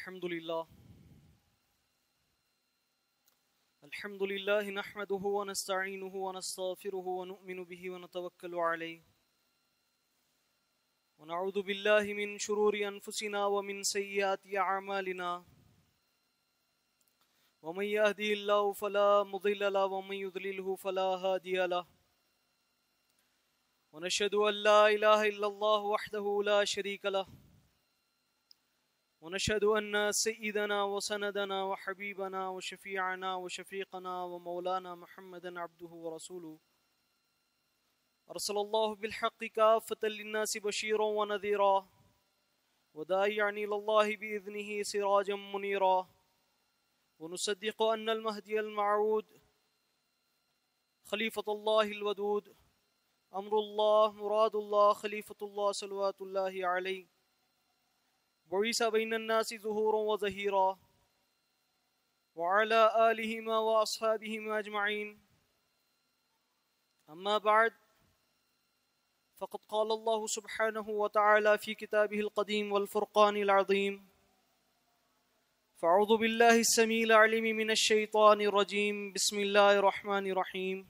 الحمد لله نحمده ونستعينه ونستغفره ونؤمن به ونتوكل عليه ونعوذ بالله من شرور أنفسنا ومن سيئات أعمالنا ومن يهده الله فلا مضل له ومن يضلله فلا هادي له ونشهد أن لا إله إلا الله وحده لا شريك له ونشهد أن سيدنا وسندنا وحبيبنا وشفيعنا وشفيقنا ومولانا محمدا عبده ورسوله أرسل الله بالحق كافة للناس بشيرا ونذيرا وداعيا إلى الله بإذنه سراجا منيرا ونصدق أن المهدي الموعود خليفة الله الودود أمر الله مراد الله خليفة الله صلوات الله عليه بعث بين الناس ظهورا وظهيرا وعلى آلهما وأصحابهما أجمعين أما بعد فقد قال الله سبحانه وتعالى في كتابه القديم والفرقان العظيم فأعوذ بالله السميع العليم من الشيطان الرجيم بسم الله الرحمن الرحيم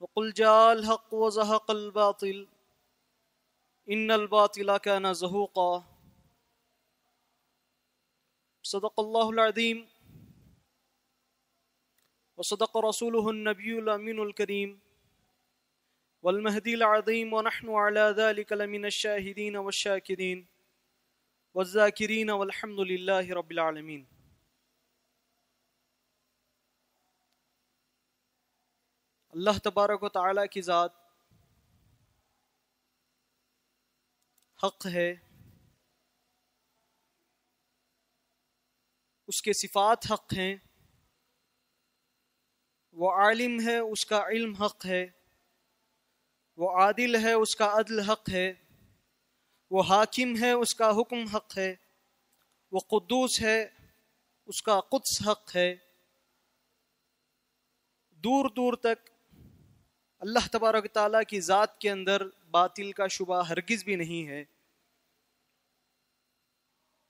وقل جاء الحق وزهق الباطل ان الباطل كان زهوقا صدق الله العظيم وصدق رسوله النبي الأمين الكريم والمهدي العظيم ونحن على ذلك لمن الشاهدين والشاكرين والذاكرين والحمد لله رب العالمين. اللہ تبارک و تعالیٰ کی ذات حق ہے، اس کے صفات حق ہیں، وہ عالم ہے، اس کا علم حق ہے، وہ عادل ہے، اس کا عدل حق ہے، وہ حاکم ہے، اس کا حکم حق ہے، وہ قدوس ہے، اس کا قدس حق ہے. دور دور تک اللہ تبارک تعالیٰ کی ذات کے اندر باطل کا شبہ ہرگز بھی نہیں ہے.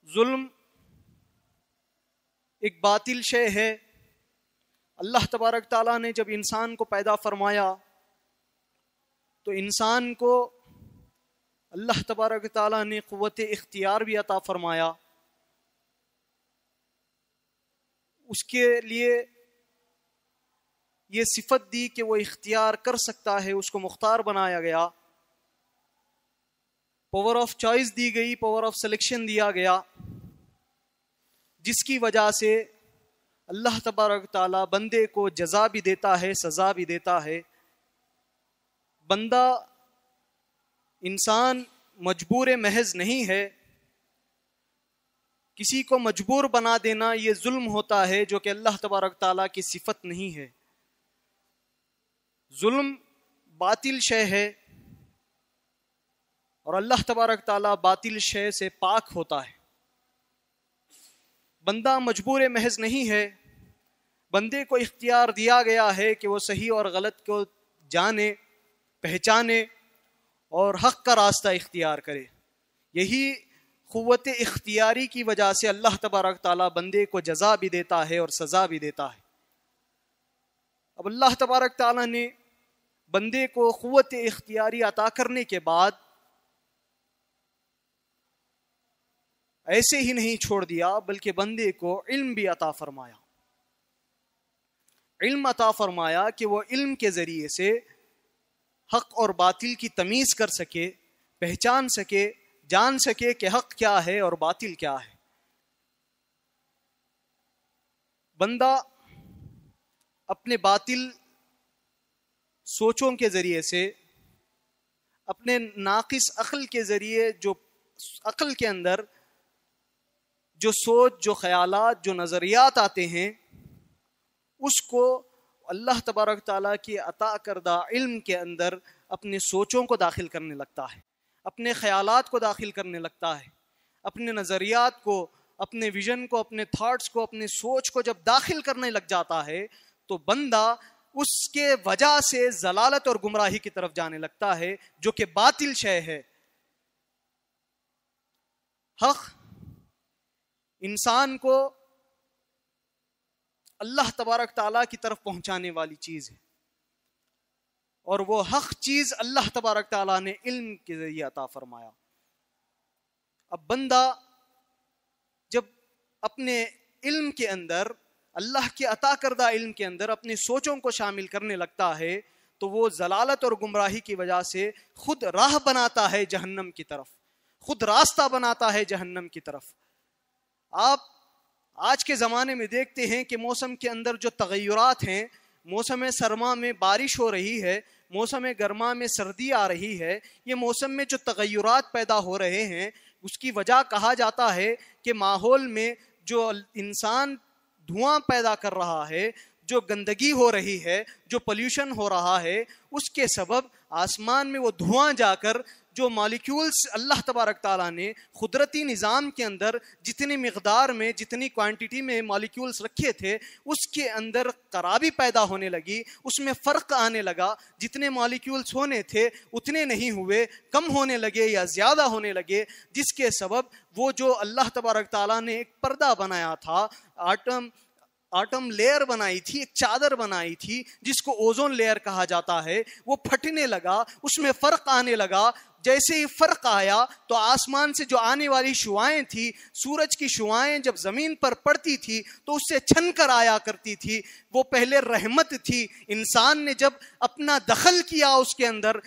ظلم ایک باطل شے ہے. اللہ تبارک تعالیٰ نے جب انسان کو پیدا فرمایا تو انسان کو اللہ تبارک تعالیٰ نے قوت اختیار بھی عطا فرمایا. اس کے لیے یہ صفت دی کہ وہ اختیار کر سکتا ہے، اس کو مختار بنایا گیا، پاور آف چوائس دی گئی، پاور آف سلیکشن دیا گیا، جس کی وجہ سے اللہ تبارک تعالیٰ بندے کو جزا بھی دیتا ہے، سزا بھی دیتا ہے. بندہ انسان مجبور محض نہیں ہے. کسی کو مجبور بنا دینا یہ ظلم ہوتا ہے، جو کہ اللہ تبارک تعالیٰ کی صفت نہیں ہے. ظلم باطل شے ہے اور اللہ تبارک تعالیٰ باطل شے سے پاک ہوتا ہے. بندہ مجبور محض نہیں ہے. بندے کو اختیار دیا گیا ہے کہ وہ صحیح اور غلط کو جانے، پہچانے اور حق کا راستہ اختیار کرے. یہی قوت اختیاری کی وجہ سے اللہ تبارک تعالیٰ بندے کو جزا بھی دیتا ہے اور سزا بھی دیتا ہے. اب اللہ تبارک تعالیٰ نے بندے کو قوت اختیاری عطا کرنے کے بعد ایسے ہی نہیں چھوڑ دیا، بلکہ بندے کو علم بھی عطا فرمایا. علم عطا فرمایا کہ وہ علم کے ذریعے سے حق اور باطل کی تمیز کر سکے، پہچان سکے، جان سکے کہ حق کیا ہے اور باطل کیا ہے. بندہ اپنے باطل سوچوں کے ذریعے سے، اپنے ناقص عقل کے ذریعے، جو عقل کے اندر جو سوچ، جو خیالات، جو نظریات آتے ہیں، اس کو اللہ تبارک تعالیٰ کی عطا کردہ علم کے اندر اپنے سوچوں کو داخل کرنے لگتا ہے، اپنے خیالات کو داخل کرنے لگتا ہے، اپنے نظریات کو، اپنے ویژن کو، اپنے تھاٹس کو، اپنے سوچ کو جب داخل کرنے لگ جاتا ہے تو بندہ اس کے وجہ سے ضلالت اور گمراہی کی طرف جانے لگتا ہے، جو کہ باطل شے ہے. حق انسان کو اللہ تبارک تعالیٰ کی طرف پہنچانے والی چیز ہے، اور وہ حق چیز اللہ تبارک تعالیٰ نے علم کے ذریعے عطا فرمایا۔ اب بندہ جب اپنے علم کے اندر، اللہ کے عطا کردہ علم کے اندر اپنی سوچوں کو شامل کرنے لگتا ہے تو وہ ضلالت اور گمراہی کی وجہ سے خود راہ بناتا ہے جہنم کی طرف، خود راستہ بناتا ہے جہنم کی طرف۔ آپ آج کے زمانے میں دیکھتے ہیں کہ موسم کے اندر جو تغیرات ہیں، موسم سرما میں بارش ہو رہی ہے، موسم گرما میں سردی آ رہی ہے، یہ موسم میں جو تغیرات پیدا ہو رہے ہیں اس کی وجہ کہا جاتا ہے کہ ماحول میں جو انسان دھواں پیدا کر رہا ہے، جو گندگی ہو رہی ہے، جو پولیوشن ہو رہا ہے، اس کے سبب آسمان میں وہ دھواں جا کر جو مالیکیولز اللہ تبارک تعالیٰ نے قدرتی نظام کے اندر جتنی مقدار میں، جتنی کوانٹٹی میں مالیکیولز رکھے تھے، اس کے اندر خرابی پیدا ہونے لگی، اس میں فرق آنے لگا، جتنے مالیکیولز ہونے تھے اتنے نہیں ہوئے، کم ہونے لگے یا زیادہ ہونے لگے، جس کے سبب وہ جو اللہ تبارک تعالیٰ نے ایک پردہ بنایا تھا، آٹم لیئر بنائی تھی، ایک چادر بنائی تھی جس کو اوزون لیئر کہا جاتا ہے، وہ پھٹنے لگا، اس میں فرق آنے لگا۔ جیسے ہی فرق آیا تو آسمان سے جو آنے والی شعاعیں تھی، سورج کی شعاعیں جب زمین پر پڑتی تھی تو اس سے چھن کر آیا کرتی تھی، وہ پہلے رحمت تھی۔ انسان نے جب اپنا دخل کیا اس کے اندر،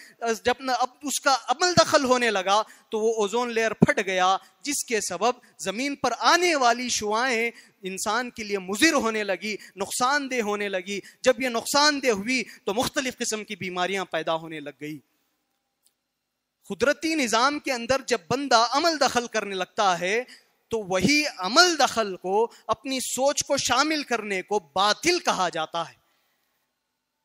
جب اب اس کا عمل دخل ہونے لگا تو وہ اوزون لیئر پھٹ گیا، جس کے سبب زمین پر آنے والی شعاعیں انسان کے لیے مضر ہونے لگی، نقصان دہ ہونے لگی۔ جب یہ نقصان دہ ہوئی تو مختلف قسم کی بیماریاں پیدا ہونے لگ گئی۔ قدرتی نظام کے اندر جب بندہ عمل دخل کرنے لگتا ہے تو وہی عمل دخل کو، اپنی سوچ کو شامل کرنے کو باطل کہا جاتا ہے۔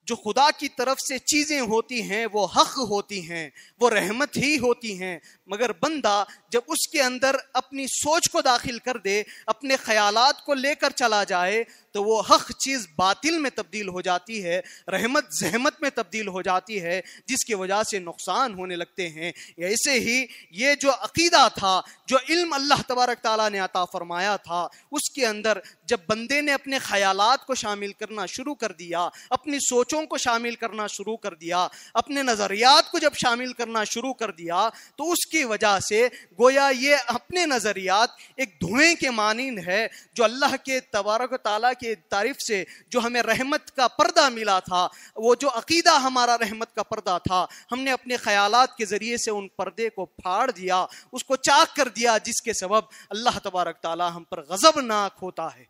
جو خدا کی طرف سے چیزیں ہوتی ہیں وہ حق ہوتی ہیں، وہ رحمت ہی ہوتی ہیں، مگر بندہ جب اس کے اندر اپنی سوچ کو داخل کر دے، اپنے خیالات کو لے کر چلا جائے تو وہ حق چیز باطل میں تبدیل ہو جاتی ہے، رحمت زحمت میں تبدیل ہو جاتی ہے، جس کی وجہ سے نقصان ہونے لگتے ہیں۔ ایسے ہی یہ جو عقیدہ تھا، جو علم اللہ تبارک تعالیٰ نے عطا فرمایا تھا، اس کے اندر جب بندے نے اپنے خیالات کو شامل کرنا شروع کر دیا، اپنی سوچوں کو شامل کرنا شروع کر دیا، اپنے نظریات کو جب شامل کرنا شروع کر دیا تو اس کی وجہ سے گویا یہ اپنے نظریات ایک دھوئیں کے مانند ہے، جو اللہ کے تبارک و تعالیٰ کی تعریف سے جو ہمیں رحمت کا پردہ ملا تھا، وہ جو عقیدہ ہمارا رحمت کا پردہ تھا، ہم نے اپنے خیالات کے ذریعے سے ان پردے کو پھاڑ دیا، اس کو چاک کر دیا، جس کے سبب اللہ تبارک تعالیٰ ہم پر غضبناک ہوتا ہے۔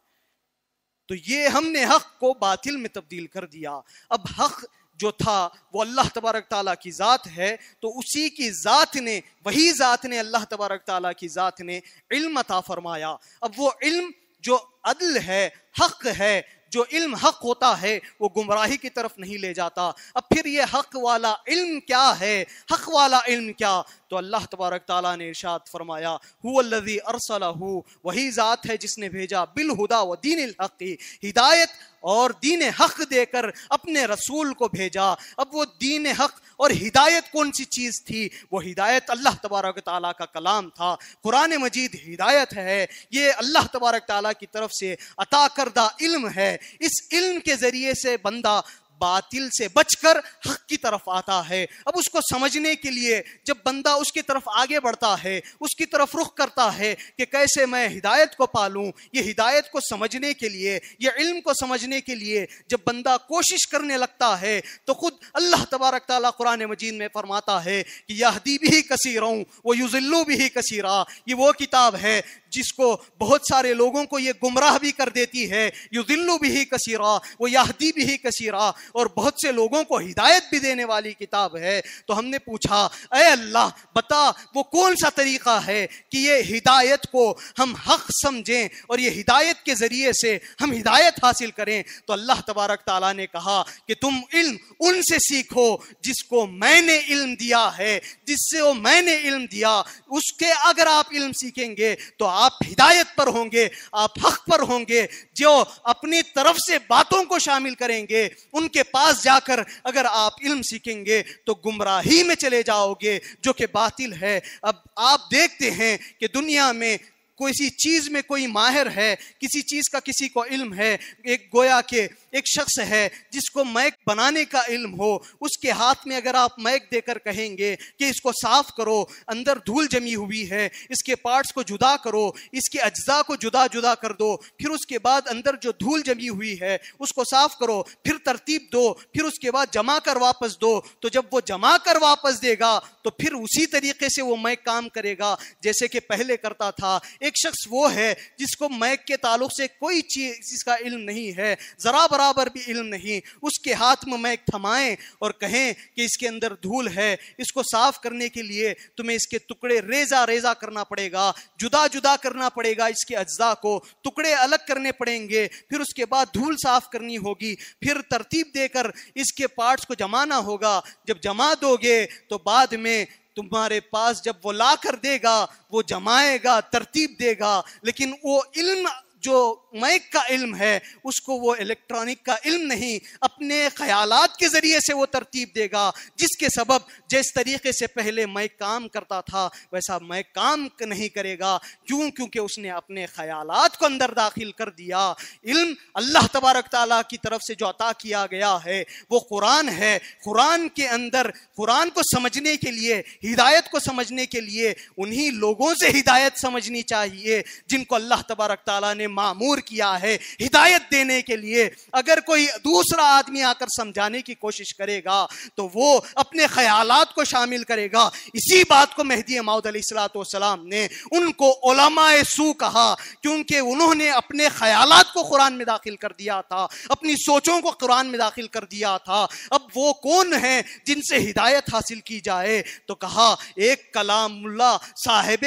تو یہ ہم نے حق کو باطل میں تبدیل کر دیا۔ اب حق جو تھا وہ اللہ تبارک تعالیٰ کی ذات ہے، تو اسی کی ذات نے، وہی ذات نے، اللہ تبارک تعالیٰ کی ذات نے علم عطا فرمایا۔ اب وہ علم جو عدل ہے، حق ہے، جو علم حق ہوتا ہے وہ گمراہی کی طرف نہیں لے جاتا۔ اب پھر یہ حق والا علم کیا ہے؟ حق والا علم کیا؟ تو اللہ تبارک تعالیٰ نے ارشاد فرمایا، هو الذی ارسلہ، وہی ذات ہے جس نے بھیجا، بالہدا و دین الحق، ہدایت اور دین حق دے کر اپنے رسول کو بھیجا۔ اب وہ دین حق اور ہدایت کون سی چیز تھی؟ وہ ہدایت اللہ تبارک تعالیٰ کا کلام تھا۔ قرآن مجید ہدایت ہے، یہ اللہ تبارک تعالیٰ کی طرف سے عطا کردہ علم ہے۔ اس علم کے ذریعے سے بندہ باطل سے بچ کر حق کی طرف آتا ہے۔ اب اس کو سمجھنے کے لیے جب بندہ اس کی طرف آگے بڑھتا ہے، اس کی طرف رخ کرتا ہے کہ کیسے میں ہدایت کو پالوں، یہ ہدایت کو سمجھنے کے لیے، یہ علم کو سمجھنے کے لیے جب بندہ کوشش کرنے لگتا ہے تو خود اللہ تبارک تعالیٰ قرآن مجید میں فرماتا ہے کہ یہدی بہ کثیرا ویضل بہ کثیرا، یہ وہ کتاب ہے جس کو بہت سارے لوگوں کو یہ گمراہ بھی کر دیتی ہے، یضل بہ کثیرا و یہدی بہ کثیرا، اور بہت سے لوگوں کو ہدایت بھی دینے والی کتاب ہے۔ تو ہم نے پوچھا، اے اللہ بتا وہ کون سا طریقہ ہے کہ یہ ہدایت کو ہم حق سمجھیں اور یہ ہدایت کے ذریعے سے ہم ہدایت حاصل کریں؟ تو اللہ تبارک تعالیٰ نے کہا کہ تم علم ان سے سیکھو جس کو میں نے علم دیا ہے، جس سے وہ میں نے علم دیا، اس کے اگر آپ علم سیکھیں گے تو آپ ہدایت پر ہوں گے، آپ حق پر ہوں گے۔ جو اپنی طرف سے باتوں کو شامل کریں گے، ان کے پاس جا کر اگر آپ علم سیکھیں گے تو گمراہی میں چلے جاؤ گے جو کہ باطل ہے۔ اب آپ دیکھتے ہیں کہ دنیا میں کسی چیز میں کوئی ماہر ہے، کسی چیز کا کسی کو علم ہے، ایک گویا کہ ایک شخص ہے جس کو میک بنانے کا علم ہو، اس کے ہاتھ میں اگر آپ میک دے کر کہیں گے کہ اس کو صاف کرو، اندر دھول جمی ہوئی ہے، اس کے پارٹس کو جدا کرو، اس کے اجزاء کو جدا جدا کر دو، پھر اس کے بعد اندر جو دھول جمی ہوئی ہے اس کو صاف کرو، پھر ترتیب دو، پھر اس کے بعد جمع کر واپس دو، تو جب وہ جمع کر واپس دے گا تو پھر اسی طریقے سے وہ میک کام کرے گا جیسے کہ پہلے کرتا تھا۔ ایک شخص وہ ہے جس کو میک کے تعلق سے کوئی چیز کا علم نہیں ہے، ذرا برابر بھی علم نہیں، اس کے ہاتھ میں میک تھمائیں اور کہیں کہ اس کے اندر دھول ہے، اس کو صاف کرنے کے لیے تمہیں اس کے ٹکڑے ریزہ ریزہ کرنا پڑے گا، جدا جدا کرنا پڑے گا، اس کے اجزاء کو ٹکڑے الگ کرنے پڑیں گے، پھر اس کے بعد دھول صاف کرنی ہوگی، پھر ترتیب دے کر اس کے پارٹس کو جمانا ہوگا۔ جب جما دو گے تو بعد میں تمہارے پاس جب وہ لا کر دے گا، وہ جمائے گا، ترتیب دے گا، لیکن وہ علم جو میک کا علم ہے اس کو وہ الیکٹرانک کا علم نہیں، اپنے خیالات کے ذریعے سے وہ ترتیب دے گا، جس کے سبب جس طریقے سے پہلے میک کام کرتا تھا ویسا میک کام نہیں کرے گا۔ کیوں؟ کیونکہ اس نے اپنے خیالات کو اندر داخل کر دیا۔ علم اللہ تبارک تعالیٰ کی طرف سے جو عطا کیا گیا ہے وہ قرآن ہے۔ قرآن کے اندر قرآن کو سمجھنے کے لیے، ہدایت کو سمجھنے کے لیے انہی لوگوں سے ہدایت سمجھنی چاہیے جن کو اللہ تبارک تعالیٰ نے معمور کیا ہے ہدایت دینے کے لیے۔ اگر کوئی دوسرا آدمی آ کر سمجھانے کی کوشش کرے گا تو وہ اپنے خیالات کو شامل کرے گا۔ اسی بات کو مہدی موعود علیہ السلام نے ان کو علماء سو کہا، کیونکہ انہوں نے اپنے خیالات کو قرآن میں داخل کر دیا تھا، اپنی سوچوں کو قرآن میں داخل کر دیا تھا۔ اب وہ کون ہیں جن سے ہدایت حاصل کی جائے؟ تو کہا ایک کلام اللہ، صاحب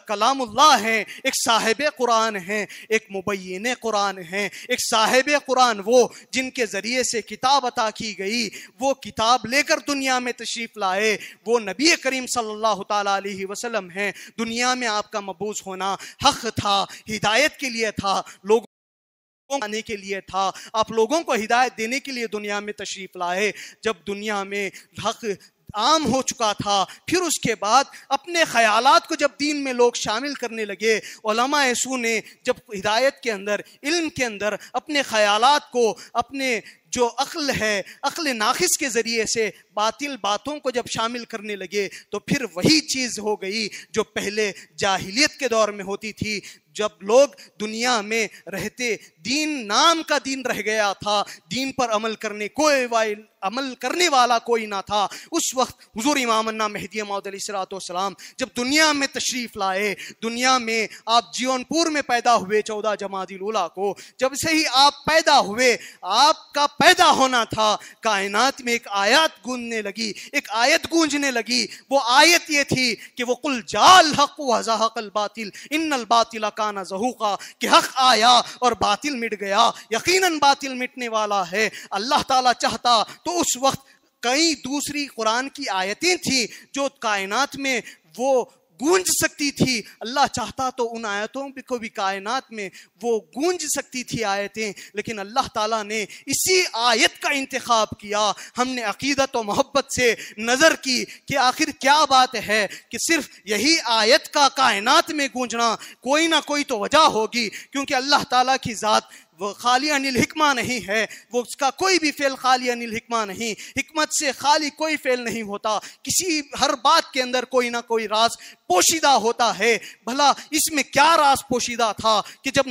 کلام اللہ ہیں، ایک صاحب قرآن ہیں، ایک مبین قرآن ہیں۔ ایک صاحب قرآن وہ جن کے ذریعے سے کتاب عطا کی گئی، وہ کتاب لے کر دنیا میں تشریف لائے، وہ نبی کریم صلی اللہ تعالیٰ علیہ وسلم ہیں۔ دنیا میں آپ کا مبعوث ہونا حق تھا، ہدایت کے لیے تھا، لوگوں آنے کے لیے تھا، آپ لوگوں کو ہدایت دینے کے لیے دنیا میں تشریف لائے۔ جب دنیا میں حق عام ہو چکا تھا، پھر اس کے بعد اپنے خیالات کو جب دین میں لوگ شامل کرنے لگے، علماء سو نے جب ہدایت کے اندر، علم کے اندر اپنے خیالات کو، اپنے جو عقل ہے، عقل ناقص کے ذریعے سے باطل باتوں کو جب شامل کرنے لگے تو پھر وہی چیز ہو گئی جو پہلے جاہلیت کے دور میں ہوتی تھی، جب لوگ دنیا میں رہتے دین نام کا دین رہ گیا تھا، دین پر عمل کرنے والا کوئی نہ تھا۔ اس وقت حضور امامنا مہدی موعود علیہ السلام جب دنیا میں تشریف لائے، دنیا میں آپ جیون پور میں پیدا ہوئے 14 جمادی الاولیٰ کو، جب سے ہی آپ پیدا ہوئے، آپ کا پیدا ہونا تھا، کائنات میں ایک آیات گونجنے لگی، ایک آیت گونجنے لگی۔ وہ آیت یہ تھی کہ وہ قل جاء الحق وزهق الباطل ان الباطل کان زہوقا، کہ حق آیا اور باطل مٹ گیا، یقیناً باطل مٹنے والا ہے۔ اللہ تعالیٰ چاہتا تو اس وقت کئی دوسری قرآن کی آیتیں تھیں جو کائنات میں وہ گونج سکتی تھی، اللہ چاہتا تو ان آیتوں کو بھی کائنات میں وہ گونج سکتی تھی آیتیں، لیکن اللہ تعالیٰ نے اسی آیت کا انتخاب کیا۔ ہم نے عقیدت و محبت سے نظر کی کہ آخر کیا بات ہے کہ صرف یہی آیت کا کائنات میں گونجنا، کوئی نہ کوئی تو وجہ ہوگی، کیونکہ اللہ تعالیٰ کی ذات وہ خالی عن الحکمہ نہیں ہے، وہ اس کا کوئی بھی فعل خالی عن الحکمہ نہیں، حکمت سے خالی کوئی فعل نہیں ہوتا، کسی ہر بات کے اندر کوئی نہ کوئی راز پوشیدہ ہوتا ہے۔ بھلا اس میں کیا راز پوشیدہ تھا کہ جب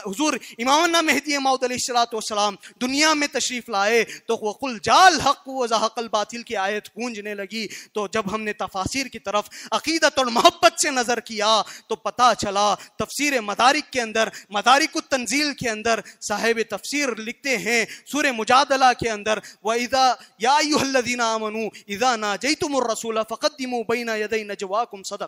حضور امامنا مہدی موعود علیہ السلام دنیا میں تشریف لائے تو وہ قل جاء الحق وزهق الباطل کی آیت گونجنے لگی۔ تو جب ہم نے تفاسیر کی طرف عقیدت اور محبت سے نظر کیا تو پتہ چلا تفسیر مدارک کے اندر، مدارک التنزیل کے اندر صاحب تفسیر لکھتے ہیں سورہ مجادلہ کے اندر، وَإِذَا يَا أَيُّهَا الَّذِينَ آمَنُوا إِذَا نَاجَيْتُمُ الرَّسُولَ فَقَدِّمُوا بَيْنَ يَدَيْ نَجْوَاكُمْ صَدَقَةً،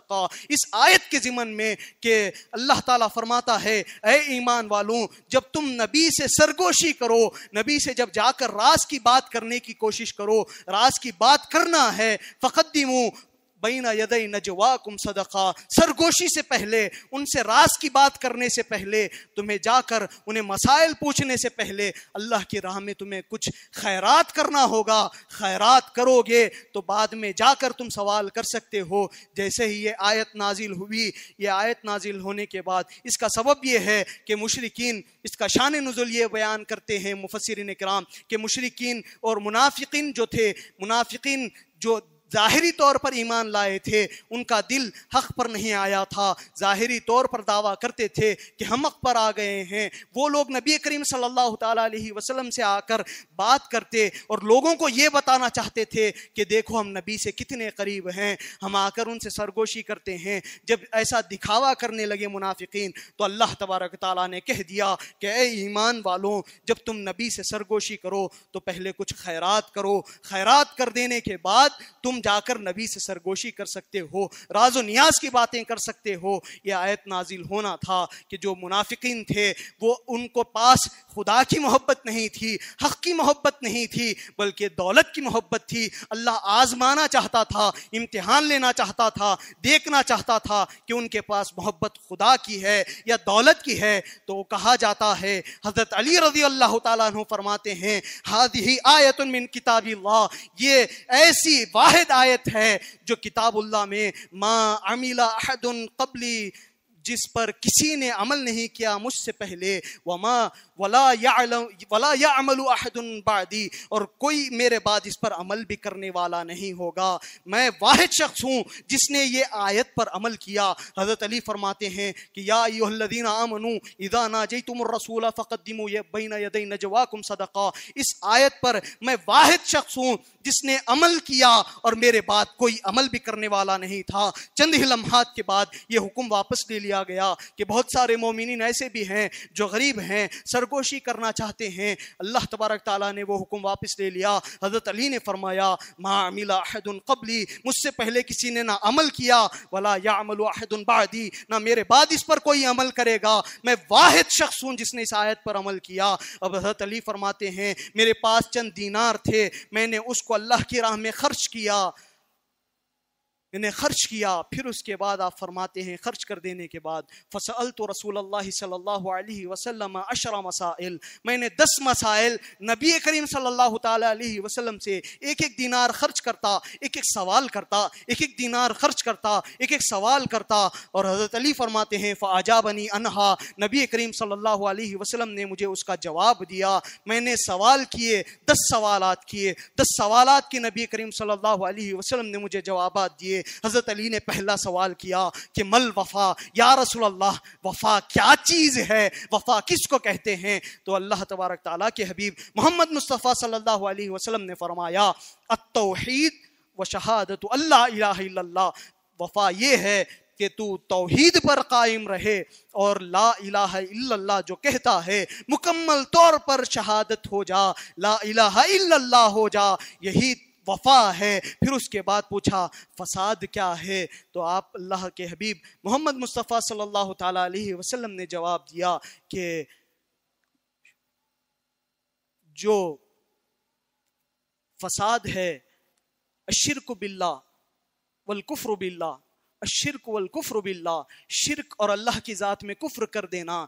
اس آیت کے ضمن میں کہ اللہ تعالیٰ فرماتا ہے اے ایمان والوں، جب تم نبی سے سرگوشی کرو، نبی سے جب جا کر راز کی بات کرنے کی کوشش کرو، راز کی بات کرنا ہے، فَقَدِّمُوا بین یدی نجواکم صدقہ، سرگوشی سے پہلے، ان سے راز کی بات کرنے سے پہلے، تمہیں جا کر انہیں مسائل پوچھنے سے پہلے اللہ کی راہ میں تمہیں کچھ خیرات کرنا ہوگا. خیرات کرو گے تو بعد میں جا کر تم سوال کر سکتے ہو. جیسے ہی یہ آیت نازل ہوئی، یہ آیت نازل ہونے کے بعد اس کا سبب یہ ہے کہ مشرکین، اس کا شان نزول یہ بیان کرتے ہیں مفسرین کرام کہ مشرکین اور منافقین جو تھے، منافقین جو ظاہری طور پر ایمان لائے تھے، ان کا دل حق پر نہیں آیا تھا. ظاہری طور پر دعویٰ کرتے تھے کہ ہم حق پر آ گئے ہیں. وہ لوگ نبی کریم صلی اللہ تعالیٰ علیہ وسلم سے آ کر بات کرتے اور لوگوں کو یہ بتانا چاہتے تھے کہ دیکھو ہم نبی سے کتنے قریب ہیں. ہم آ کر ان سے سرگوشی کرتے ہیں. جب ایسا دکھاوا کرنے لگے منافقین تو اللہ تبارک تعالیٰ نے کہہ دیا کہ اے ایمان والوں، جب تم نبی سے سرگوشی کرو تو پہلے کچھ خیرات کرو. خیرات کر دینے کے بعد تم جا کر نبی سے سرگوشی کر سکتے ہو، راز و نیاز کی باتیں کر سکتے ہو. یہ آیت نازل ہونا تھا کہ جو منافقین تھے وہ ان کو پاس خدا کی محبت نہیں تھی، حق کی محبت نہیں تھی، بلکہ دولت کی محبت تھی. اللہ آزمانا چاہتا تھا، امتحان لینا چاہتا تھا، دیکھنا چاہتا تھا کہ ان کے پاس محبت خدا کی ہے یا دولت کی ہے. تو کہا جاتا ہے، حضرت علی رضی اللہ تعالیٰ عنہ فرماتے ہیں، ہذہ آیۃ من کتاب اللہ، یہ ایسی واحد آیت ہے جو کتاب اللہ میں ما عمل احد قبلی، جس پر کسی نے عمل نہیں کیا مجھ سے پہلے، ولا يعمل احد بعدی، اور کوئی میرے بعد اس پر عمل بھی کرنے والا نہیں ہوگا. میں واحد شخص ہوں جس نے یہ آیت پر عمل کیا. حضرت علی فرماتے ہیں کہ یا ایھا الذین آمنوا اذا ناجیتم الرسول فقدموا بین یدی نجواکم صدقہ. اس آیت پر میں واحد شخص ہوں جس نے عمل کیا اور میرے بعد کوئی عمل بھی کرنے والا نہیں تھا. چند ہی لمحات کے بعد یہ حکم واپس لے لیا گیا کہ بہت سارے مومنین ایسے بھی ہیں جو غریب ہیں، سرگوشی کرنا چاہتے ہیں. اللہ تبارک تعالیٰ نے وہ حکم واپس لے لیا. حضرت علی نے فرمایا ما عمل احد قبلی، مجھ سے پہلے کسی نے نہ عمل کیا، ولا يعمل احد بعدی، نہ میرے بعد اس پر کوئی عمل کرے گا. میں واحد شخص ہوں جس نے اس آیت پر عمل کیا. اب حضرت علی فرماتے ہیں میرے پاس چند دینار تھے، میں نے اس کو اللہ کی راہ میں خرچ کیا، پھر اس کے بعد آپ فرماتے ہیں خرچ کر دینے کے بعد فسألت رسول اللہ صلی اللہ علیہ وسلم 10 مسائل، میں نے 10 مسائل نبی کریم صلی اللہ تعالیٰ علیہ وسلم سے ایک دینار خرچ کرتا، ایک سوال کرتا، ایک دینار خرچ کرتا، ایک سوال کرتا. اور حضرت علی فرماتے ہیں فاجابنی عنہا، نبی کریم صلی اللہ علیہ وسلم نے مجھے اس کا جواب دیا. میں نے سوال کیے، 10 سوالات کیے، 10 سوالات کے نبی کریم صلی اللہ علیہ وسلم نے مجھے جوابات دیے. حضرت علی نے پہلا سوال کیا کہ مل وفا، یا رسول اللہ وفا کیا چیز ہے، وفا کس کو کہتے ہیں؟ تو اللہ تبارک تعالیٰ کے حبیب محمد مصطفیٰ صلی اللہ علیہ وسلم نے فرمایا التوحید و شہادت اللہ الہ الا اللہ، وفا یہ ہے کہ تو توحید پر قائم رہے اور لا الہ الا اللہ جو کہتا ہے مکمل طور پر شہادت ہو جا، لا الہ الا اللہ ہو جا، یہی وفا ہے. پھر اس کے بعد پوچھا فساد کیا ہے؟ تو آپ اللہ کے حبیب محمد مصطفیٰ صلی اللہ تعالیٰ علیہ وسلم نے جواب دیا کہ جو فساد ہے الشرک باللہ والکفر باللہ، الشرک والکفر باللہ، شرک اور اللہ کی ذات میں کفر کر دینا،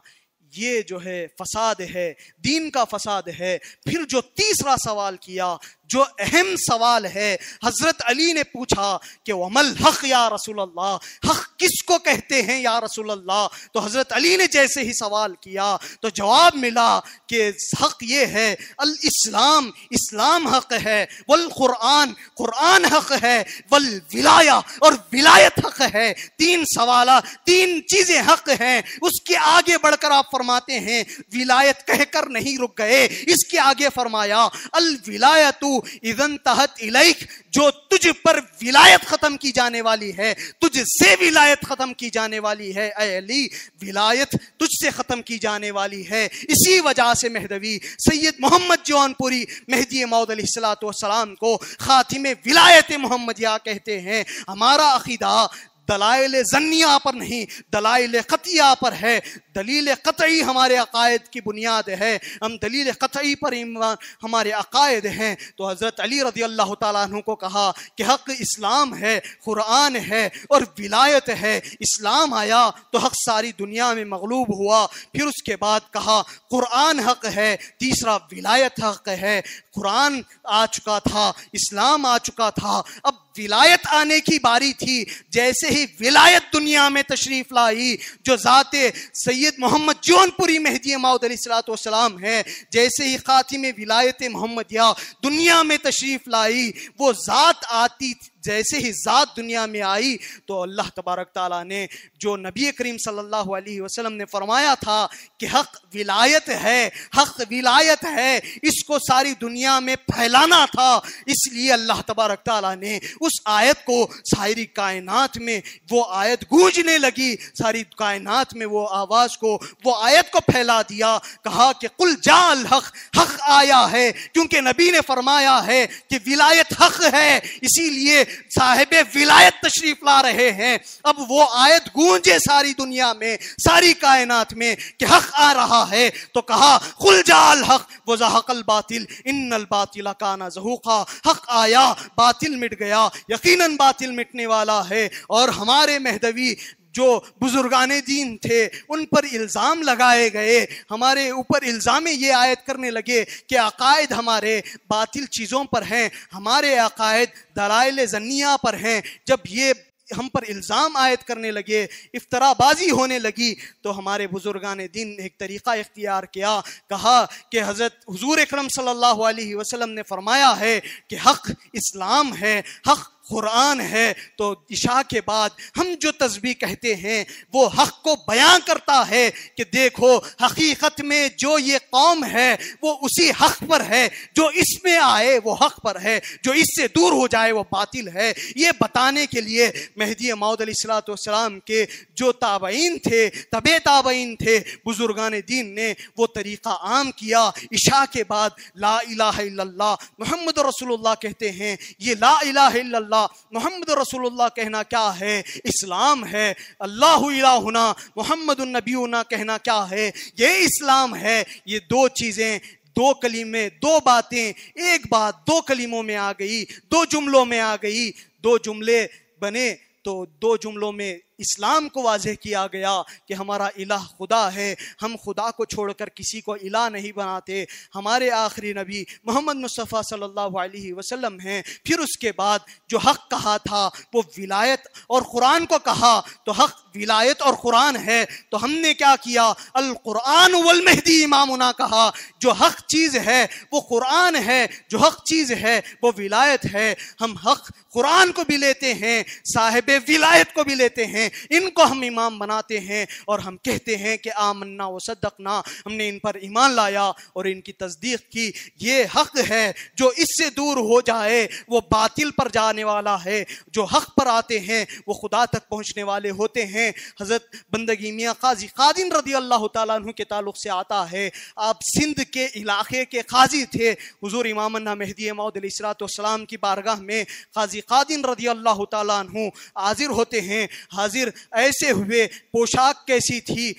یہ جو ہے فساد ہے، دین کا فساد ہے. پھر جو تیسرا سوال کیا جو اہم سوال ہے، حضرت علی نے پوچھا کہ ومل حق یا رسول اللہ، حق کس کو کہتے ہیں یا رسول اللہ؟ تو حضرت علی نے جیسے ہی سوال کیا تو جواب ملا کہ حق یہ ہے الاسلام، اسلام حق ہے، والقرآن، قرآن حق ہے، والولایہ، اور ولایت حق ہے. 3 سوالات، 3 چیزیں حق ہیں. اس کے آگے بڑھ کر آپ فرماتے ہیں ولایت کہہ کر نہیں رک گئے، اس کے آگے فرمایا الولایت اذا انتہت الیک، جو تجھ پر ولایت ختم کی جانے والی ہے، تجھ سے ولایت ختم کی جانے والی ہے، اے علی ولایت تجھ سے ختم کی جانے والی ہے. اسی وجہ سے مہدوی سید محمد جون پوری مہدی موعود علیہ السلام کو خاتم ولایت محمدیہ کہتے ہیں. ہمارا عقیدہ دلائل ظنیہ پر نہیں، دلائل قطعیہ پر ہے. دلیل قطعی ہمارے عقائد کی بنیاد ہے، ہم دلیل قطعی پر ایمان ہمارے عقائد ہیں. تو حضرت علی رضی اللہ تعالیٰ عنہ کو کہا کہ حق اسلام ہے، قرآن ہے اور ولایت ہے. اسلام آیا تو حق ساری دنیا میں مغلوب ہوا. پھر اس کے بعد کہا قرآن حق ہے، تیسرا ولایت حق ہے. قرآن آ چکا تھا، اسلام آ چکا تھا، اب ولایت آنے کی باری تھی. جیسے ہی ولایت دنیا میں تشریف لائی، جو ذات سید محمد جون پوری مہدی موعود علیہ الصلوۃ والسلام ہے، جیسے ہی خاتم ولایت محمدیہ دنیا میں تشریف لائی، وہ ذات آتی، جیسے ہی ذات دنیا میں آئی تو اللہ تبارک تعالیٰ نے جو نبی کریم صلی اللہ علیہ وسلم نے فرمایا تھا کہ حق ولایت ہے، حق ولایت ہے، اس کو ساری دنیا میں پھیلانا تھا. اس لیے اللہ تبارک تعالیٰ نے اس آیت کو ساری کائنات میں وہ آیت گونجنے لگی، ساری کائنات میں وہ آواز کو، وہ آیت کو پھیلا دیا. کہا کہ قل جاء الحق، حق آیا ہے، کیونکہ نبی نے فرمایا ہے کہ ولایت حق ہے، اسی لیے صاحب ولایت تشریف لا رہے ہیں. اب وہ آیت گونجے ساری دنیا میں، ساری کائنات میں کہ حق آ رہا ہے. تو کہا قل جاء الحق وزهق الباطل ان الباطل کان زہوقا. حق آیا، باطل مٹ گیا، یقیناً باطل مٹنے والا ہے. اور ہمارے مہدوی جو بزرگان دین تھے ان پر الزام لگائے گئے، ہمارے اوپر الزام یہ عائد کرنے لگے کہ عقائد ہمارے باطل چیزوں پر ہیں، ہمارے عقائد دلائل ظنیہ پر ہیں. جب یہ ہم پر الزام عائد کرنے لگے، افترا بازی ہونے لگی، تو ہمارے بزرگان دین نے ایک طریقہ اختیار کیا. کہا کہ حضرت حضور اکرم صلی اللہ علیہ وسلم نے فرمایا ہے کہ حق اسلام ہے، حق قرآن ہے. تو عشاء کے بعد ہم جو تسبیح کہتے ہیں وہ حق کو بیان کرتا ہے کہ دیکھو حقیقت میں جو یہ قوم ہے وہ اسی حق پر ہے، جو اس میں آئے وہ حق پر ہے، جو اس سے دور ہو جائے وہ باطل ہے. یہ بتانے کے لیے مہدی موعود علیہ الصلوۃ والسلام کے جو تابعین تھے، تبع تابعین تھے، بزرگان دین نے وہ طریقہ عام کیا. عشاء کے بعد لا الہ الا اللہ محمد رسول اللہ کہتے ہیں. یہ لا الہ الا اللہ محمد رسول اللہ کہنا کیا ہے؟ اسلام ہے. اللہ الہنا محمد النبینا کہنا کیا ہے؟ یہ اسلام ہے. یہ دو چیزیں، دو کلمے، دو باتیں، ایک بات دو کلموں میں آ گئی، دو جملوں میں آ گئی، دو جملے بنے تو دو جملوں میں اسلام کو واضح کیا گیا کہ ہمارا الہ خدا ہے، ہم خدا کو چھوڑ کر کسی کو الہ نہیں بناتے. ہمارے آخری نبی محمد مصطفیٰ صلی اللہ علیہ وسلم ہیں. پھر اس کے بعد جو حق کہا تھا وہ ولایت اور قرآن کو کہا، تو حق ولایت اور قرآن ہے. تو ہم نے کیا کیا؟ القرآن والمہدی امامنا کہا. جو حق چیز ہے وہ قرآن ہے، جو حق چیز ہے وہ ولایت ہے. ہم حق قرآن کو بھی لیتے ہیں، صاحب ولایت کو بھی لیتے ہیں، ان کو ہم امام بناتے ہیں اور ہم کہتے ہیں کہ آمنا و صدقنا، ہم نے ان پر ایمان لایا اور ان کی تصدیق کی. یہ حق ہے، جو اس سے دور ہو جائے وہ باطل پر جانے والا ہے. جو حق پر آتے ہیں وہ خدا تک پہنچنے والے ہوتے ہیں. حضرت بندگی میاں قاضی قادن رضی اللہ تعالیٰ عنہ کے تعلق سے آتا ہے، آپ سندھ کے علاقے کے قاضی تھے. حضور امامنا مہدی موعود علیہ الصلوۃ والسلام کی بارگاہ میں قاضی قادن رضی اللہ تعالیٰ عنہ حاضر ہوتے ہیں. حاضر ایسے ہوئے، پوشاک کیسی تھی؟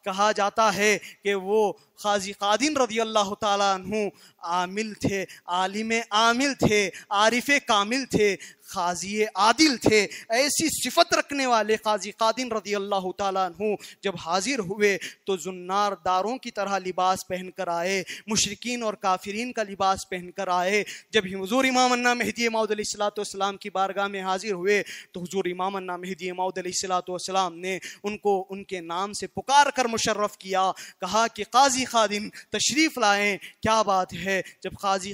کہا جاتا ہے کہ وہ قاضی قادن رضی اللہ تعالیٰ عنہ عامل تھے، عالم عامل تھے، عارف کامل تھے، قاضی عادل تھے. ایسی صفت رکھنے والے قاضی قادن رضی اللہ تعالیٰ عنہ جب حاضر ہوئے تو زنار داروں کی طرح لباس پہن کر آئے، مشرکین اور کافرین کا لباس پہن کر آئے. جب حضور امامنا مہدی موعود علیہ الصلوۃ والسلام کی بارگاہ میں حاضر ہوئے تو حضور امامنا مہدی موعود علیہ الصلوۃ والسلام نے ان کو ان کے نام سے پکار کر مشرف کیا. کہا کہ قاضی قادن تشریف لائیں. کیا بات ہے؟ جب قاضی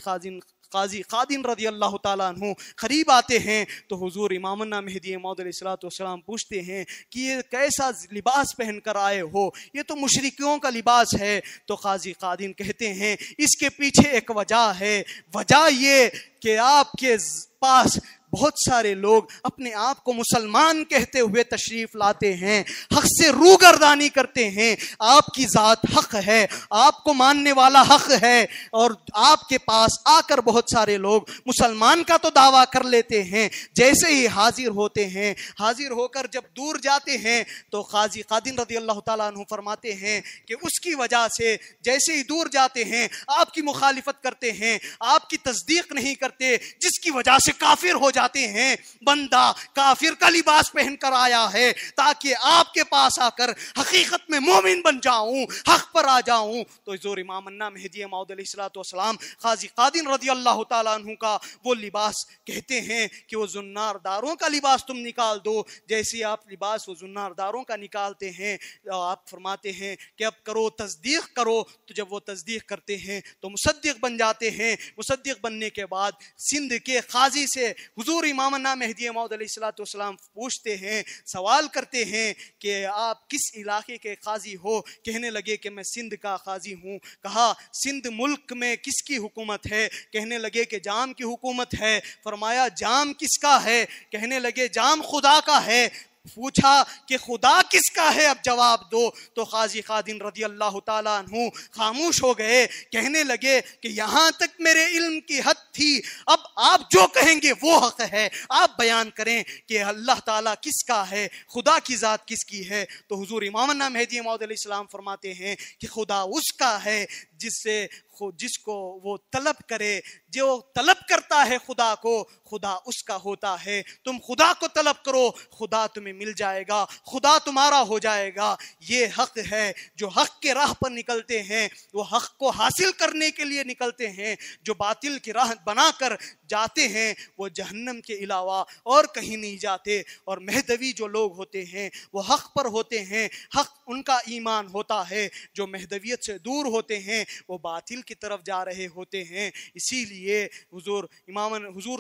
قادن رضی اللہ تعالیٰ عنہ قریب آتے ہیں تو حضور امامنا مہدی موعود علیہ الصلوۃ والسلام پوچھتے ہیں کہ یہ کیسا لباس پہن کر آئے ہو؟ یہ تو مشرکیوں کا لباس ہے. تو قاضی قادن کہتے ہیں اس کے پیچھے ایک وجہ ہے. وجہ یہ کہ آپ کے پاس بہت سارے لوگ اپنے آپ کو مسلمان کہتے ہوئے تشریف لاتے ہیں، حق سے روگردانی کرتے ہیں، آپ کی ذات حق ہے، آپ کو ماننے والا حق ہے، اور آپ کے پاس آ کر بہت سارے لوگ مسلمان کا تو دعویٰ کر لیتے ہیں، جیسے ہی حاضر ہوتے ہیں، حاضر ہو کر جب دور جاتے ہیں تو قاضی قادن رضی اللہ تعالیٰ عنہ فرماتے ہیں کہ اس کی وجہ سے جیسے ہی دور جاتے ہیں آپ کی مخالفت کرتے ہیں، آپ کی تصدیق نہیں کرتے، جس کی وجہ سے کافر ہو جاتے ہیں۔ بندہ کافر کا لباس پہن کر آیا ہے تاکہ آپ کے پاس آ کر حقیقت میں مومن بن جاؤں، حق پر آ جاؤں۔ تو حضور امام النّا مہدی موعود علیہ الصلوۃ والسلام قاضی قادن رضی اللہ تعالیٰ عنہ کا وہ لباس کہتے ہیں کہ وہ زنار داروں کا لباس تم نکال دو، جیسے آپ لباس وہ زنار داروں کا نکالتے ہیں، آپ فرماتے ہیں کہ اب کرو تصدیق کرو، تو جب وہ تصدیق کرتے ہیں تو مصدق بن جاتے ہیں۔ مصدق بننے کے بعد سندھ کے قاضی سے حضور امام النّا مہدی موعود علیہ الصلوۃ والسلام پوچھتے ہیں، سوال کرتے ہیں کہ آپ کس علاقے کے قاضی ہو؟ کہنے لگے کہ میں سندھ کا قاضی ہوں۔ کہا سندھ ملک میں کس کی حکومت ہے؟ کہنے لگے کہ جام کی حکومت ہے۔ فرمایا جام کس کا ہے؟ کہنے لگے جام خدا کا ہے۔ پوچھا کہ خدا کس کا ہے؟ اب جواب دو۔ تو قاضی قادن رضی اللہ تعالیٰ عنہ خاموش ہو گئے، کہنے لگے کہ یہاں تک میرے علم کی حد تھی، اب آپ جو کہیں گے وہ حق ہے، آپ بیان کریں کہ اللہ تعالیٰ کس کا ہے، خدا کی ذات کس کی ہے۔ تو حضور امام النّا مہدی موعود علیہ السلام فرماتے ہیں کہ خدا اس کا ہے جس کو وہ طلب کرے، جو طلب کرتا ہے خدا کو، خدا اس کا ہوتا ہے۔ تم خدا کو طلب کرو، خدا تمہیں مل جائے گا، خدا تمہارا ہو جائے گا۔ یہ حق ہے۔ جو حق کے راہ پر نکلتے ہیں وہ حق کو حاصل کرنے کے لیے نکلتے ہیں، جو باطل کی راہ بنا کر جاتے ہیں وہ جہنم کے علاوہ اور کہیں نہیں جاتے۔ اور مہدوی جو لوگ ہوتے ہیں وہ حق پر ہوتے ہیں، حق ان کا ایمان ہوتا ہے۔ جو مہدویت سے دور ہوتے ہیں وہ باطل کی طرف جا رہے ہوتے ہیں۔ اسی لیے حضور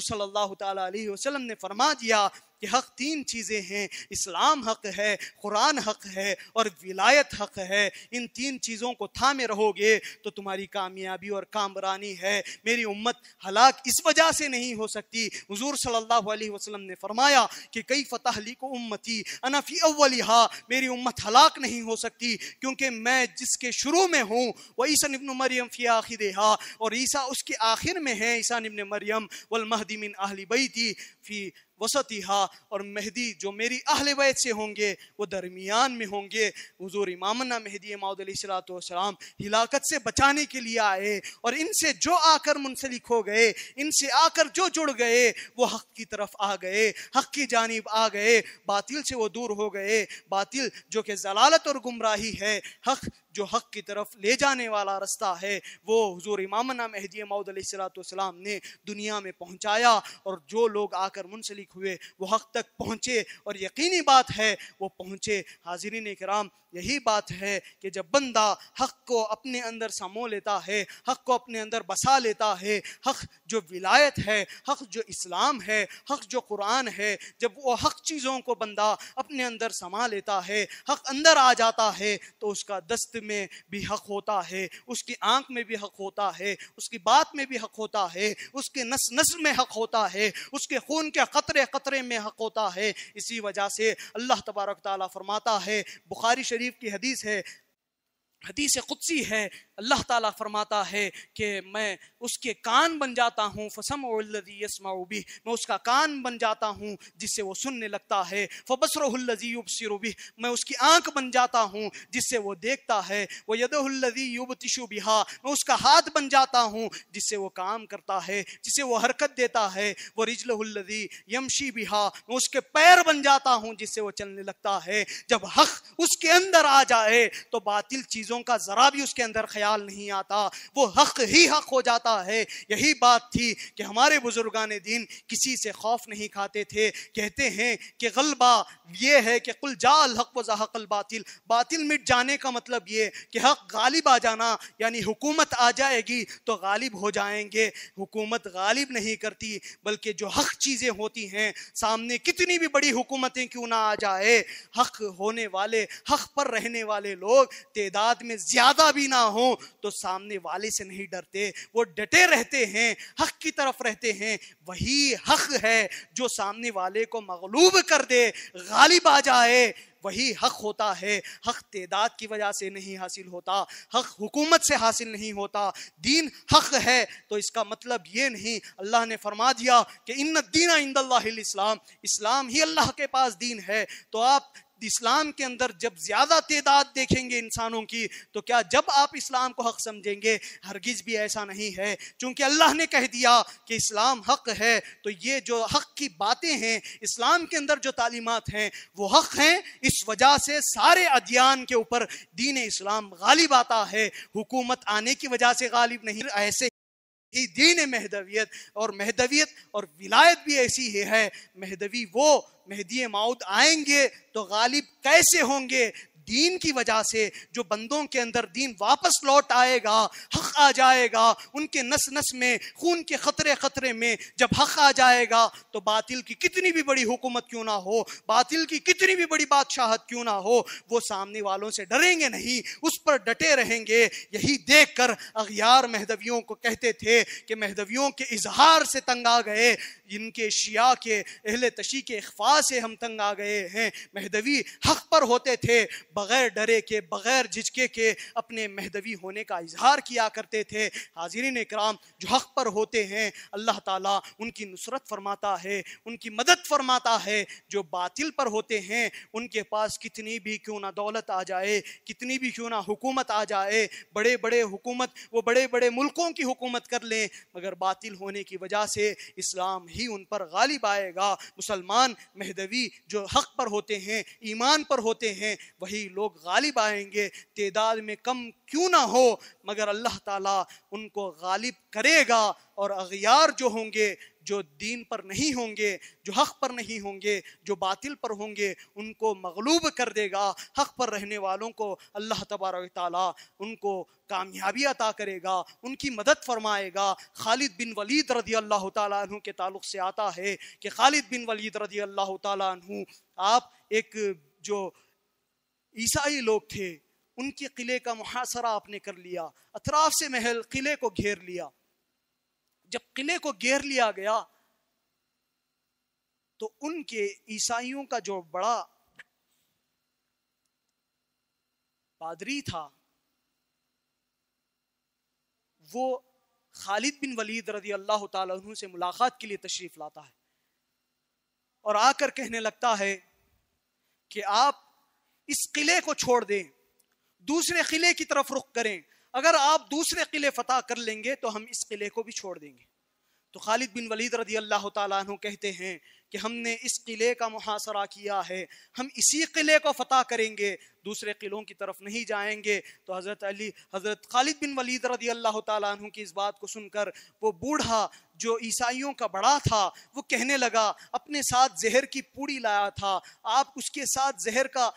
صلی اللہ تعالیٰ علیہ وسلم نے فرما دیا کہ حق تین چیزیں ہیں، اسلام حق ہے، قرآن حق ہے اور ولایت حق ہے۔ ان تین چیزوں کو تھامے رہو گے تو تمہاری کامیابی اور کامرانی ہے۔ میری امت ہلاک اس وجہ سے نہیں ہو سکتی۔ حضور صلی اللہ علیہ وسلم نے فرمایا کہ کیف تہلک امتی انا فی اولھا، میری امت ہلاک نہیں ہو سکتی کیونکہ میں جس کے شروع میں ہوں، و عیسیٰ ابن مریم فی آخرھا، اور عیسیٰ اس کے آخر میں ہے، عیسیٰ ابن مریم، والمہدی من اہل بیتی فی وسطھا، اور مہدی جو میری اہل بیت سے ہوں گے وہ درمیان میں ہوں گے۔ حضور امام النّا مہدی موعود علیہ الصلوۃ والسلام ہلاکت سے بچانے کے لیے آئے، اور ان سے جو آ کر منسلک ہو گئے، ان سے آ کر جو جڑ گئے وہ حق کی طرف آ گئے، حق کی جانب آ گئے، باطل سے وہ دور ہو گئے۔ باطل جو کہ ضلالت اور گمراہی ہے، حق جو حق کی طرف لے جانے والا رستہ ہے، وہ حضور امام النّا مہدی موعود علیہ الصلوۃ والسلام نے دنیا میں پہنچایا، اور جو لوگ آ کر منسلک ہوئے وہ حق تک پہنچے، اور یقینی بات ہے وہ پہنچے۔ حاضرین کرام، یہی بات ہے کہ جب بندہ حق کو اپنے اندر سمو لیتا ہے، حق کو اپنے اندر بسا لیتا ہے، حق جو ولایت ہے، حق جو اسلام ہے، حق جو قرآن ہے، جب وہ حق چیزوں کو بندہ اپنے اندر سما لیتا ہے، حق اندر آ جاتا ہے، تو اس کا دست میں بھی حق ہوتا ہے، اس کی آنکھ میں بھی حق ہوتا ہے، اس کی بات میں بھی حق ہوتا ہے، اس کے نس نس میں حق ہوتا ہے، اس کے خون کے قطرے قطرے میں حق ہوتا ہے۔ اسی وجہ سے اللہ تبارک تعالیٰ فرماتا ہے، بخاری شریف کی حدیث ہے، حدیث قدسی ہے، اللہ تعالیٰ فرماتا ہے کہ میں اس کے کان بن جاتا ہوں، فسمع الذی یسمع بہ، میں اس کا کان بن جاتا ہوں جس سے وہ سننے لگتا ہے، فبصرہ الذی یبصر بہ، میں اس کی آنکھ بن جاتا ہوں جس سے وہ دیکھتا ہے، ویدہ الذی یبطش بہا، میں اس کا ہاتھ بن جاتا ہوں جس سے وہ کام کرتا ہے، جس سے وہ حرکت دیتا ہے، ورجلہ الذی یمشی بہا، میں اس کے پیر بن جاتا ہوں جس سے وہ چلنے لگتا ہے۔ جب حق اس کے اندر آ جائے تو باطل چیزوں کا ذرا بھی اس کے اندر خیال نہیں آتا، وہ حق ہی حق ہو جاتا ہے۔ یہی بات تھی کہ ہمارے بزرگان دین کسی سے خوف نہیں کھاتے تھے۔ کہتے ہیں کہ غلبہ یہ ہے کہ قل جاء الحق وزهق الباطل، باطل مٹ جانے کا مطلب یہ کہ حق غالب آ جانا، یعنی حکومت آ جائے گی تو غالب ہو جائیں گے۔ حکومت غالب نہیں کرتی، بلکہ جو حق چیزیں ہوتی ہیں، سامنے کتنی بھی بڑی حکومتیں کیوں نہ آ جائے، حق ہونے والے، حق پر رہنے والے لوگ تعداد تعداد میں زیادہ بھی نہ ہوں تو سامنے والے سے نہیں ڈرتے، وہ ڈٹے رہتے ہیں، حق کی طرف رہتے ہیں۔ وہی حق ہے جو سامنے والے کو مغلوب کر دے، غالب آ جائے، وہی حق ہوتا ہے۔ حق تعداد کی وجہ سے نہیں حاصل ہوتا، حق حکومت سے حاصل نہیں ہوتا۔ دین حق ہے تو اس کا مطلب یہ نہیں، اللہ نے فرما دیا کہ ان الدین عند اللہ الاسلام، اسلام ہی اللہ کے پاس دین ہے۔ تو آپ اسلام کے اندر جب زیادہ تعداد دیکھیں گے انسانوں کی تو کیا جب آپ اسلام کو حق سمجھیں گے؟ ہرگز بھی ایسا نہیں ہے، چونکہ اللہ نے کہہ دیا کہ اسلام حق ہے تو یہ جو حق کی باتیں ہیں، اسلام کے اندر جو تعلیمات ہیں وہ حق ہیں۔ اس وجہ سے سارے ادیان کے اوپر دین اسلام غالب آتا ہے، حکومت آنے کی وجہ سے غالب نہیں۔ ایسے ہی دین مہدویت اور ولایت بھی ایسی ہی ہے۔ مہدوی وہ مہدی موعود آئیں گے تو غالب کیسے ہوں گے؟ دین کی وجہ سے۔ جو بندوں کے اندر دین واپس لوٹ آئے گا، حق آ جائے گا، ان کے نس نس میں خون کے خطرے خطرے میں جب حق آ جائے گا تو باطل کی کتنی بھی بڑی حکومت کیوں نہ ہو، باطل کی کتنی بھی بڑی بادشاہت کیوں نہ ہو، وہ سامنے والوں سے ڈریں گے نہیں، اس پر ڈٹے رہیں گے۔ یہی دیکھ کر اغیار مہدویوں کو کہتے تھے کہ مہدویوں کے اظہار سے تنگ آ گئے، ان کے شیعہ کے اہل تشیع کے اخفاء سے ہم تنگ آ گئے ہیں۔ مہدوی حق پر ہوتے تھے، بغیر ڈرے کے، بغیر جھجکے کے اپنے مہدوی ہونے کا اظہار کیا کرتے تھے۔ حاضرین اکرام، جو حق پر ہوتے ہیں اللہ تعالیٰ ان کی نصرت فرماتا ہے، ان کی مدد فرماتا ہے۔ جو باطل پر ہوتے ہیں ان کے پاس کتنی بھی کیوں نہ دولت آ جائے، کتنی بھی کیوں نہ حکومت آ جائے، بڑے بڑے ملکوں کی حکومت کر لیں، مگر باطل ہونے کی وجہ سے اسلام ہی ان پر غالب آئے گا۔ مسلمان مہدوی جو حق پر ہوتے ہیں، ایمان پر ہوتے ہیں، وہی لوگ غالب آئیں گے۔ تعداد میں کم کیوں نہ ہو مگر اللہ تعالیٰ ان کو غالب کرے گا، اور اغیار جو ہوں گے، جو دین پر نہیں ہوں گے، جو حق پر نہیں ہوں گے، جو باطل پر ہوں گے، ان کو مغلوب کر دے گا۔ حق پر رہنے والوں کو اللہ تبارک و تعالیٰ ان کو کامیابی عطا کرے گا، ان کی مدد فرمائے گا۔ خالد بن ولید رضی اللہ تعالیٰ عنہ کے تعلق سے آتا ہے کہ خالد بن ولید رضی اللہ تعالیٰ عنہ، آپ ایک جو عیسائی لوگ تھے ان کے قلعے کا محاصرہ آپ نے کر لیا، اطراف سے محل قلعے کو گھیر لیا۔ جب قلعے کو گھیر لیا گیا تو ان کے عیسائیوں کا جو بڑا پادری تھا وہ خالد بن ولید رضی اللہ تعالیٰ عنہ سے ملاقات کے لیے تشریف لاتا ہے اور آ کر کہنے لگتا ہے کہ آپ اس قلعے کو چھوڑ دیں، دوسرے قلعے کی طرف رخ کریں، اگر آپ دوسرے قلعے فتح کر لیں گے تو ہم اس قلعے کو بھی چھوڑ دیں گے۔ تو خالد بن ولید رضی اللہ تعالیٰ عنہ کہتے ہیں کہ ہم نے اس قلعے کا محاصرہ کیا ہے، ہم اسی قلعے کو فتح کریں گے، دوسرے قلعوں کی طرف نہیں جائیں گے۔ تو حضرت خالد بن ولید رضی اللہ تعالیٰ عنہ کی اس بات کو سن کر وہ بوڑھا جو عیسائیوں کا بڑا تھا وہ کہنے لگا، اپنے ساتھ زہر کی پوڑی لایا تھا، آپ اس کے ساتھ زہر کا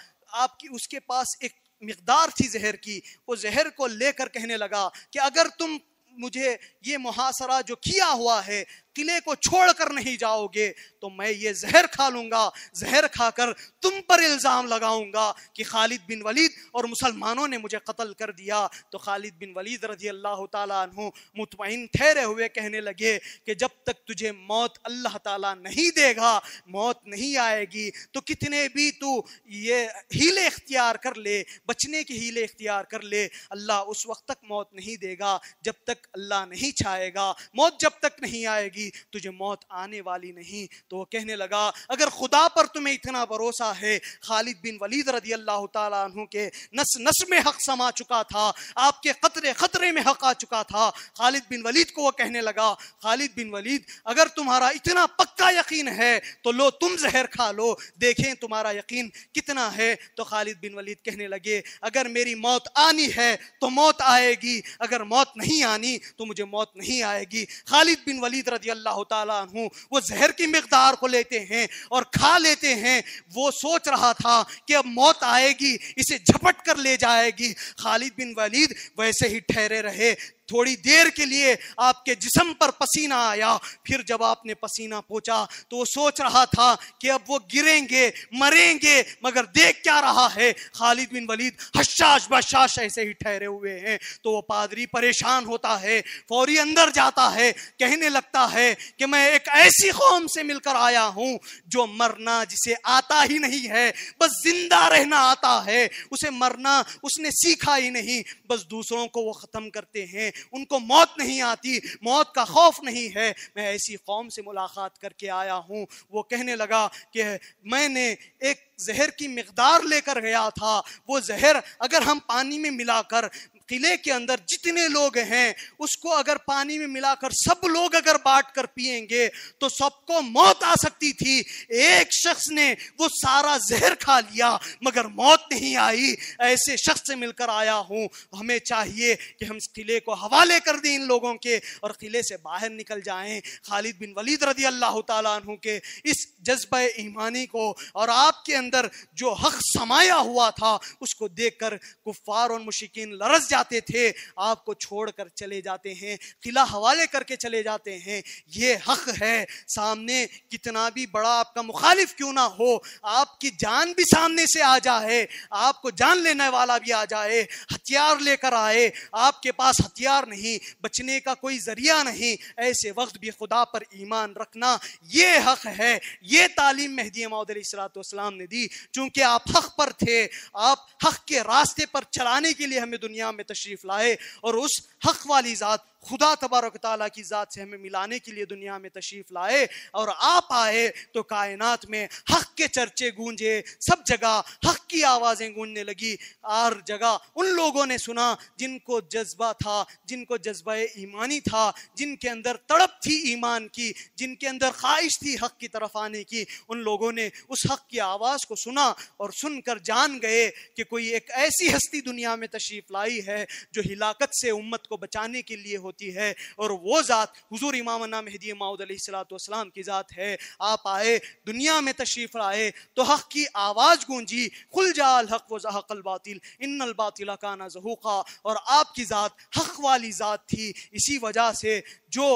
اس کے پاس ایک مقدار تھی زہر کی، وہ زہر کو لے کر کہنے لگا کہ اگر تم مجھے یہ محاصرہ جو کیا ہوا ہے قلعے کو چھوڑ کر نہیں جاؤ گے تو میں یہ زہر کھا لوں گا، زہر کھا کر تم پر الزام لگاؤں گا کہ خالد بن ولید اور مسلمانوں نے مجھے قتل کر دیا۔ تو خالد بن ولید رضی اللہ تعالیٰ عنہ مطمئن ٹھہرے ہوئے کہنے لگے کہ جب تک تجھے موت اللہ تعالیٰ نہیں دے گا، موت نہیں آئے گی، تو کتنے بھی تو یہ ہیلے اختیار کر لے، بچنے کی ہیلے اختیار کر لے، اللہ اس وقت تک موت نہیں دے گا جب تک اللہ نہیں چاہے گا، موت جب تک نہیں آئے گی تجھے موت آنے والی نہیں۔ تو وہ کہنے لگا اگر خدا پر تمہیں اتنا بھروسہ ہے، خالد بن ولید رضی اللہ تعالیٰ عنہ کے نس نس میں حق سما چکا تھا، آپ کے قطرے خطرے میں حق آ چکا تھا۔ خالد بن ولید کو وہ کہنے لگا خالد بن ولید اگر تمہارا اتنا پکا یقین ہے تو لو تم زہر کھا لو، دیکھیں تمہارا یقین کتنا ہے۔ تو خالد بن ولید کہنے لگے اگر میری موت آنی ہے تو موت آئے گی، اگر موت نہیں آنی تو مجھے موت نہیں آئے گی۔ خالد بن ولید رضی اللہ تعالیٰ عنہ وہ زہر کی مقدار کو لیتے ہیں اور کھا لیتے ہیں۔ وہ سوچ رہا تھا کہ اب موت آئے گی، اسے جھپٹ کر لے جائے گی۔ خالد بن ولید ویسے ہی ٹھہرے رہے، تھوڑی دیر کے لیے آپ کے جسم پر پسینہ آیا، پھر جب آپ نے پسینہ پوچھا تو وہ سوچ رہا تھا کہ اب وہ گریں گے، مریں گے، مگر دیکھ کیا رہا ہے، خالد بن ولید حشاش بشاش ایسے ہی ٹھہرے ہوئے ہیں۔ تو وہ پادری پریشان ہوتا ہے، فوری اندر جاتا ہے، کہنے لگتا ہے کہ میں ایک ایسی قوم سے مل کر آیا ہوں جو مرنا جسے آتا ہی نہیں ہے، بس زندہ رہنا آتا ہے، اسے مرنا اس نے سیکھا ہی نہیں، بس دوسروں کو وہ ختم کرتے ہیں، ان کو موت نہیں آتی، موت کا خوف نہیں ہے، میں ایسی قوم سے ملاقات کر کے آیا ہوں۔ وہ کہنے لگا کہ میں نے ایک زہر کی مقدار لے کر گیا تھا، وہ زہر اگر ہم پانی میں ملا کر قلعے کے اندر جتنے لوگ ہیں اس کو اگر پانی میں ملا کر سب لوگ اگر بانٹ کر پئیں گے تو سب کو موت آ سکتی تھی، ایک شخص نے وہ سارا زہر کھا لیا مگر موت نہیں آئی، ایسے شخص سے مل کر آیا ہوں۔ ہمیں چاہیے کہ ہم اس قلعے کو حوالے کر دیں ان لوگوں کے اور قلعے سے باہر نکل جائیں۔ خالد بن ولید رضی اللہ تعالیٰ عنہ کے اس جذبہ ایمانی کو اور آپ کے اندر جو حق سمایا ہوا تھا اس کو دیکھ کر کفار اور مشرکین لرز جاتے تھے، آپ کو چھوڑ کر چلے جاتے ہیں، قلعہ حوالے کر کے چلے جاتے ہیں۔ یہ حق ہے، سامنے کتنا بھی بڑا آپ کا مخالف کیوں نہ ہو، آپ کی جان بھی سامنے سے آ جائے، آپ کو جان لینے والا بھی آ جائے، ہتھیار لے کر آئے، آپ کے پاس ہتھیار نہیں، بچنے کا کوئی ذریعہ نہیں، ایسے وقت بھی خدا پر ایمان رکھنا یہ حق ہے۔ یہ تعلیم مہدی موعود علیہ السلام نے دی، چونکہ آپ حق پر تھے، آپ حق کے راستے پر چلانے کے لیے ہمیں دنیا میں تشریف لائے اور اس حق والی ذات خدا تبارک تعالیٰ کی ذات سے ہمیں ملانے کے لیے دنیا میں تشریف لائے، اور آپ آئے تو کائنات میں حق کے چرچے گونجے، سب جگہ حق کی آوازیں گونجنے لگی، ہر جگہ ان لوگوں نے سنا جن کو جذبہ تھا، جن کو جذبہ ایمانی تھا، جن کے اندر تڑپ تھی ایمان کی، جن کے اندر خواہش تھی حق کی طرف آنے کی، ان لوگوں نے اس حق کی آواز کو سنا اور سن کر جان گئے کہ کوئی ایک ایسی ہستی دنیا میں تشریف لائی ہے جو ہلاکت سے امت کو بچانے کے لیے ہوتی ہے، اور وہ ذات حضور امامنا مہدی موعود علیہ السلام کی ذات ہے۔ آپ آئے، دنیا میں تشریف لائے تو حق کی آواز گونجی، قل جاء الحق وزہق الباطل ان الباطل کان زہوقا، اور آپ کی ذات حق والی ذات تھی۔ اسی وجہ سے جو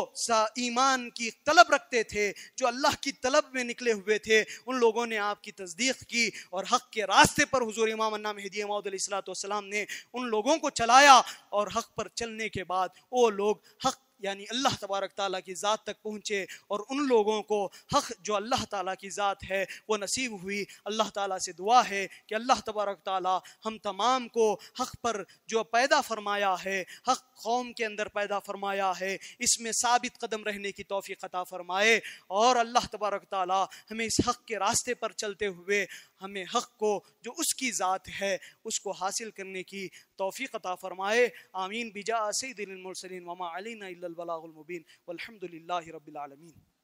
ایمان کی طلب رکھتے تھے، جو اللہ کی طلب میں نکلے ہوئے تھے، ان لوگوں نے آپ کی تصدیق کی اور حق کے راستے پر حضور امامنا مہدی موعود علیہ السلام نے ان لوگوں کو چلایا، اور حق پر چلنے کے بعد وہ لوگ حق یعنی اللہ تبارک تعالیٰ کی ذات تک پہنچے، اور ان لوگوں کو حق جو اللہ تعالیٰ کی ذات ہے وہ نصیب ہوئی۔ اللہ تعالیٰ سے دعا ہے کہ اللہ تبارک تعالیٰ ہم تمام کو حق پر جو پیدا فرمایا ہے، حق قوم کے اندر پیدا فرمایا ہے، اس میں ثابت قدم رہنے کی توفیق عطا فرمائے، اور اللہ تبارک تعالیٰ ہمیں اس حق کے راستے پر چلتے ہوئے ہمیں حق کو جو اس کی ذات ہے اس کو حاصل کرنے کی توفیق عطا فرمائے۔ آمین بجاہ سید المرسلین وما علینا الا البلاغ المبین والحمد للہ رب العالمین۔